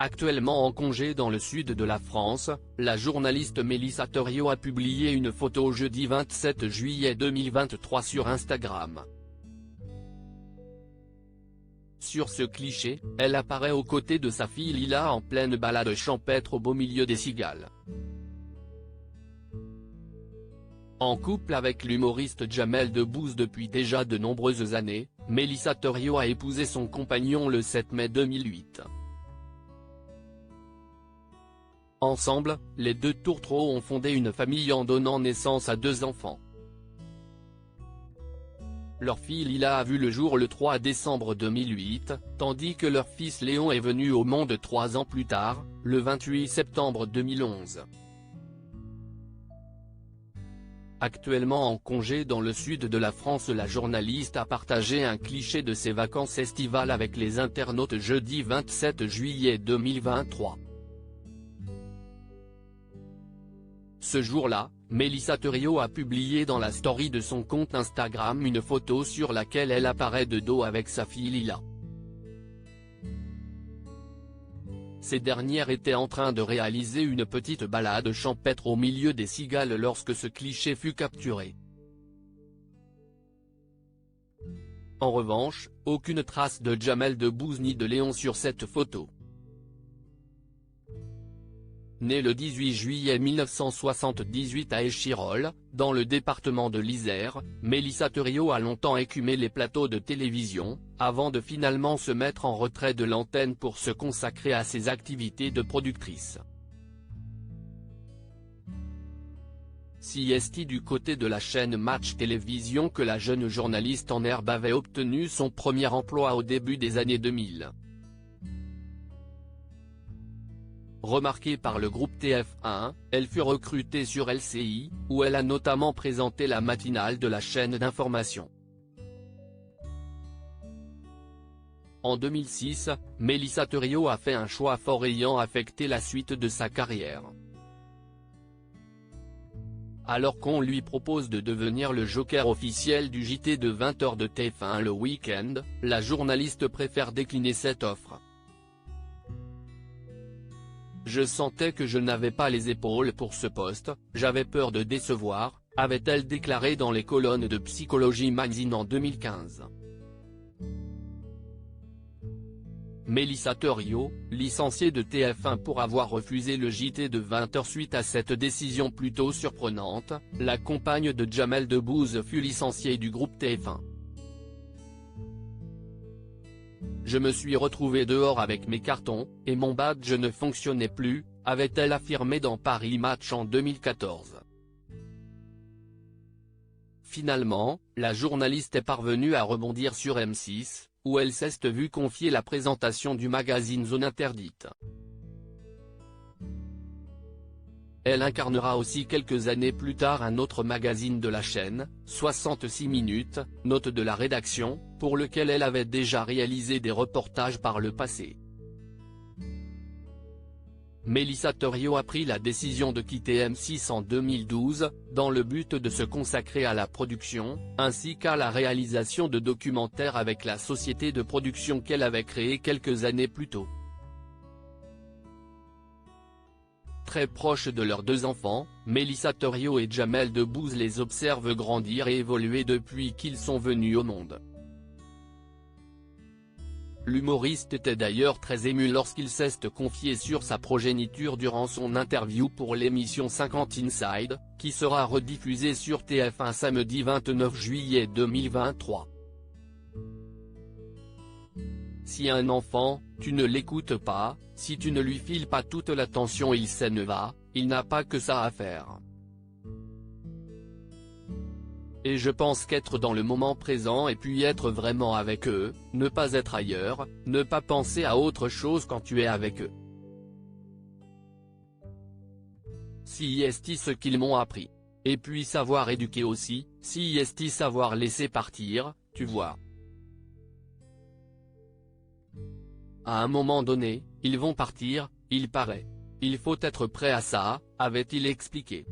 Actuellement en congé dans le sud de la France, la journaliste Mélissa Thériault a publié une photo jeudi 27 juillet 2023 sur Instagram. Sur ce cliché, elle apparaît aux côtés de sa fille Lila en pleine balade champêtre au beau milieu des cigales. En couple avec l'humoriste Jamel Debbouze depuis déjà de nombreuses années, Mélissa Thériault a épousé son compagnon le 7 mai 2008. Ensemble, les deux tourtereaux ont fondé une famille en donnant naissance à 2 enfants. Leur fille Lila a vu le jour le 3 décembre 2008, tandis que leur fils Léon est venu au monde 3 ans plus tard, le 28 septembre 2011. Actuellement en congé dans le sud de la France, la journaliste a partagé un cliché de ses vacances estivales avec les internautes jeudi 27 juillet 2023. Ce jour-là, Mélissa Thériault a publié dans la story de son compte Instagram une photo sur laquelle elle apparaît de dos avec sa fille Lila. Ces dernières étaient en train de réaliser une petite balade champêtre au milieu des cigales lorsque ce cliché fut capturé. En revanche, aucune trace de Jamel Debbouze ni de Léon sur cette photo. Née le 18 juillet 1978 à Échirolles, dans le département de l'Isère, Mélissa Thériault a longtemps écumé les plateaux de télévision, avant de finalement se mettre en retrait de l'antenne pour se consacrer à ses activités de productrice. Si est du côté de la chaîne Match Télévision que la jeune journaliste en herbe avait obtenu son premier emploi au début des années 2000. Remarquée par le groupe TF1, elle fut recrutée sur LCI, où elle a notamment présenté la matinale de la chaîne d'information. En 2006, Mélissa Thériault a fait un choix fort ayant affecté la suite de sa carrière. Alors qu'on lui propose de devenir le joker officiel du JT de 20h de TF1 le week-end, la journaliste préfère décliner cette offre. Je sentais que je n'avais pas les épaules pour ce poste, j'avais peur de décevoir, avait-elle déclaré dans les colonnes de Psychologie Magazine en 2015. Mélissa Thériault, licenciée de TF1 pour avoir refusé le JT de 20h suite à cette décision plutôt surprenante, la compagne de Jamel Debbouze fut licenciée du groupe TF1. Je me suis retrouvée dehors avec mes cartons, et mon badge ne fonctionnait plus, avait-elle affirmé dans Paris Match en 2014. Finalement, la journaliste est parvenue à rebondir sur M6, où elle s'est vue confier la présentation du magazine Zone Interdite. Elle incarnera aussi quelques années plus tard un autre magazine de la chaîne, 66 minutes, note de la rédaction, pour lequel elle avait déjà réalisé des reportages par le passé. Mélissa Thériault a pris la décision de quitter M6 en 2012, dans le but de se consacrer à la production, ainsi qu'à la réalisation de documentaires avec la société de production qu'elle avait créée quelques années plus tôt. Très proche de leurs 2 enfants, Mélissa Thériault et Jamel Debbouze les observent grandir et évoluer depuis qu'ils sont venus au monde. L'humoriste était d'ailleurs très ému lorsqu'il s'est confié sur sa progéniture durant son interview pour l'émission 50 Inside, qui sera rediffusée sur TF1 samedi 29 juillet 2023. Si un enfant, tu ne l'écoutes pas, si tu ne lui files pas toute l'attention il s'en va, il n'a pas que ça à faire. Et je pense qu'être dans le moment présent et puis être vraiment avec eux, ne pas être ailleurs, ne pas penser à autre chose quand tu es avec eux. Si est ce qu'ils m'ont appris. Et puis savoir éduquer aussi, si est savoir laisser partir, tu vois. À un moment donné, ils vont partir, il paraît. Il faut être prêt à ça, avait-il expliqué.